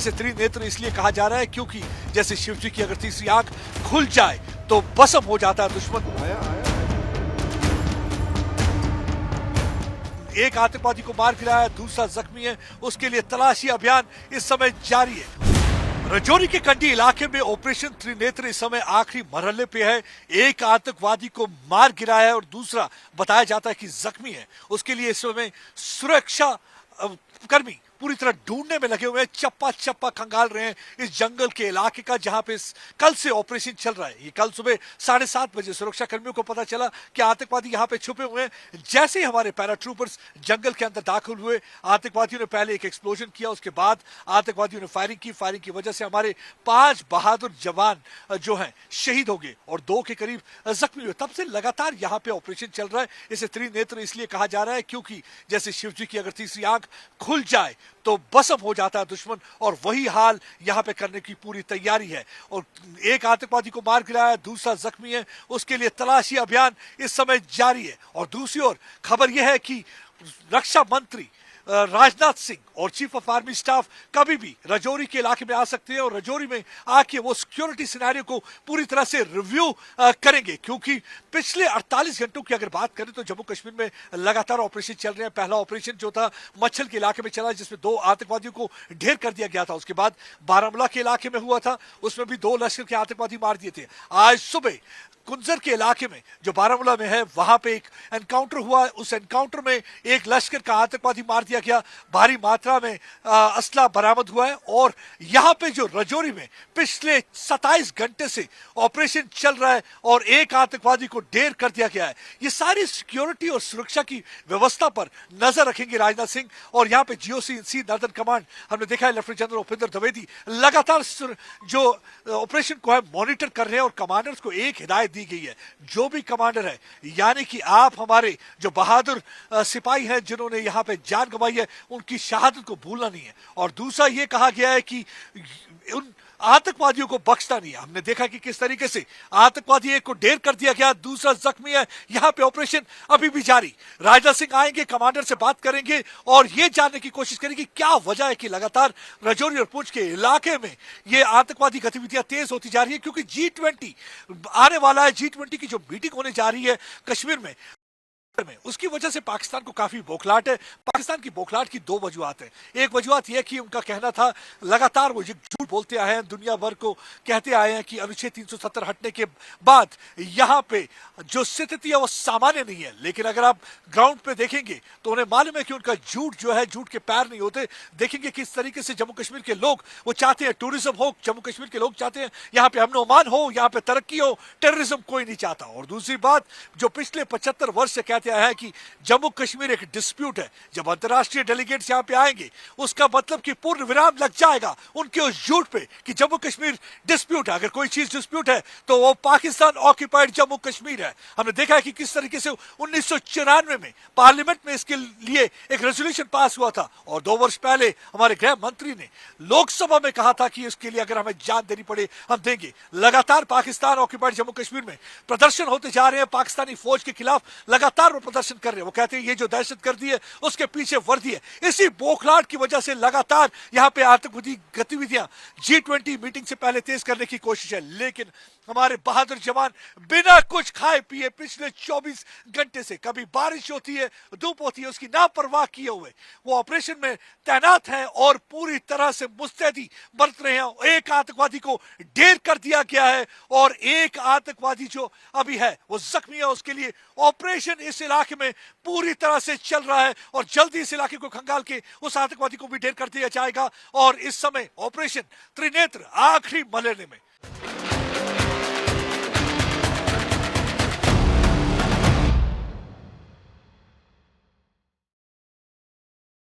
इसे त्रिनेत्र इसलिए कहा जा रहा है क्योंकि जैसे शिव जी की अगर तीसरी आंख खुल जाए तो भस्म हो जाता है दुश्मन। एक आतंकवादी को मार गिराया, दूसरा जख्मी है, उसके लिए तलाशी अभियान इस समय जारी है। राजौरी के कंडी इलाके में ऑपरेशन त्रिनेत्र इस समय आखिरी मरहले पे है। एक आतंकवादी को मार गिराया है और दूसरा बताया जाता है कि जख्मी है। उसके लिए इस समय सुरक्षा कर्मी पूरी तरह ढूंढने में लगे हुए हैं, चप्पा चप्पा खंगाल रहे हैं इस जंगल के इलाके का जहां पे कल से ऑपरेशन चल रहा है। ये कल सुबह 7:30 बजे सुरक्षा कर्मियों को पता चला कि आतंकवादी यहां पे छुपे हुए हैं। जैसे ही हमारे पैराट्रूपर्स जंगल के अंदर दाखिल हुए, आतंकवादियों ने पहले एक एक्सप्लोजन किया, उसके बाद आतंकवादियों ने फायरिंग की। फायरिंग की वजह से हमारे 5 बहादुर जवान जो हैं शहीद हो गए और 2 के करीब जख्मी हुए। तब से लगातार यहाँ पे ऑपरेशन चल रहा है। इसे त्रिनेत्र इसलिए कहा जा रहा है क्योंकि जैसे शिव जी की अगर तीसरी आंख खुल जाए तो भस्म हो जाता है दुश्मन, और वही हाल यहां पे करने की पूरी तैयारी है। और एक आतंकवादी को मार गिराया, दूसरा जख्मी है, उसके लिए तलाशी अभियान इस समय जारी है। और दूसरी ओर खबर यह है कि रक्षा मंत्री राजनाथ सिंह और चीफ ऑफ आर्मी स्टाफ कभी भी राजौरी के इलाके में आ सकते हैं और राजौरी में आके वो सिक्योरिटी सिनेरियो को पूरी तरह से रिव्यू करेंगे। क्योंकि पिछले 48 घंटों की अगर बात करें तो जम्मू कश्मीर में लगातार ऑपरेशन चल रहे हैं। पहला ऑपरेशन जो था मच्छल के इलाके में चला, जिसमें 2 आतंकवादियों को ढेर कर दिया गया था। उसके बाद बारामूला के इलाके में हुआ था, उसमें भी 2 लश्कर के आतंकवादी मार दिए थे। आज सुबह कुंजर के इलाके में जो बारामूला में है वहां पे एक एनकाउंटर हुआ। उस एनकाउंटर में एक लश्कर का आतंकवादी मार दिया गया, भारी मात्रा में असला बरामद हुआ है। और यहां पे जो राजौरी में पिछले 27 घंटे से ऑपरेशन चल रहा है और एक आतंकवादी को ढेर कर दिया गया है। ये सारी सिक्योरिटी और सुरक्षा की व्यवस्था पर नजर रखेंगे राजनाथ सिंह। और यहाँ पे जीओसी नॉर्दर्न कमांड हमने देखा है, लेफ्टिनेंट जनरल उपेंद्र द्विवेदी लगातार जो ऑपरेशन को है मॉनिटर कर रहे हैं। और कमांडर्स को एक हिदायत दी गई है, जो भी कमांडर है, यानी कि आप हमारे जो बहादुर सिपाही हैं जिन्होंने यहां पे जान गंवाई है, उनकी शहादत को भूलना नहीं है। और दूसरा ये कहा गया है कि उन आतंकवादियों को बख्शता नहीं है। हमने देखा कि किस तरीके से आतंकवादी एक को ढेर कर दिया गया, दूसरा जख्मी है। यहां पे ऑपरेशन अभी भी जारी। राजनाथ सिंह आएंगे, कमांडर से बात करेंगे और ये जानने की कोशिश करेंगे क्या वजह है कि लगातार राजौरी और पुंछ के इलाके में ये आतंकवादी गतिविधियां तेज होती जा रही है। क्योंकि G20 आने वाला है, G20 की जो मीटिंग होने जा रही है कश्मीर में, उसकी वजह से पाकिस्तान को काफी बौखलाहट है। पाकिस्तान की बौखलाहट की 2 वजूहत है। एक वजूहत यह कि उनका कहना था, लगातार वो झूठ बोलते आए हैं, दुनिया भर को कहते आए हैं कि अनुच्छेद 370 हटने के बाद यहां पे जो स्थिति है वो सामान्य नहीं है। लेकिन अगर आप ग्राउंड पे देखेंगे तो उन्हें मालूम है कि उनका झूठ जो है, झूठ के पैर नहीं होते। देखेंगे किस तरीके से जम्मू कश्मीर के लोग वो चाहते हैं टूरिज्म हो, जम्मू कश्मीर के लोग चाहते हैं यहाँ पे अमन अमान हो, यहाँ पे तरक्की हो, टेररिज्म कोई नहीं चाहता। और दूसरी बात, जो पिछले 75 वर्ष से कहते आया है कि जम्मू कश्मीर एक डिस्प्यूट है, जब अंतरराष्ट्रीय डेलीगेट्स यहां पे आएंगे उसका मतलब कि पूर्ण विराम लग जाएगा उनके उस झूठ पे कि जम्मू कश्मीर डिस्प्यूट है। अगर कोई चीज डिस्प्यूट है तो वो पाकिस्तान ऑक्यूपाइड जम्मू कश्मीर है। हमने देखा है कि किस तरीके से 1994 में पार्लियामेंट में इसके लिए एक रेजोल्यूशन पास हुआ था और 2 वर्ष पहले हमारे गृह मंत्री ने लोकसभा में कहा था कि इसके लिए अगर हमें जान देनी पड़े हम देंगे। लगातार पाकिस्तान ऑक्यूपाइड जम्मू कश्मीर में प्रदर्शन होते जा रहे हैं। पाकिस्तानी फौज के खिलाफ लगातार वो प्रदर्शन कर रहे हैं। वो कहते हैं ये जो दहशतगर्दी है उसके पीछे वर्दी है। इसी बौखलाहट की वजह से लगातार यहां पे आतंकवादी गतिविधियां G20 मीटिंग से पहले तेज करने की कोशिश है। लेकिन हमारे बहादुर जवान बिना कुछ खाए पिए पिछले 24 घंटे से, कभी बारिश होती है, धूप होती है, उसकी नापरवाह किए हुए वो ऑपरेशन में तैनात हैं और पूरी तरह से मुस्तैदी बरत रहे हैं। एक आतंकवादी को ढेर कर दिया गया है और एक आतंकवादी जो अभी है वो जख्मी है। उसके लिए ऑपरेशन इस इलाके में पूरी तरह से चल रहा है और जल्दी इस इलाके को खंगाल के उस आतंकवादी को भी ढेर कर दिया जाएगा। और इस समय ऑपरेशन त्रिनेत्र आखिरी मरहले में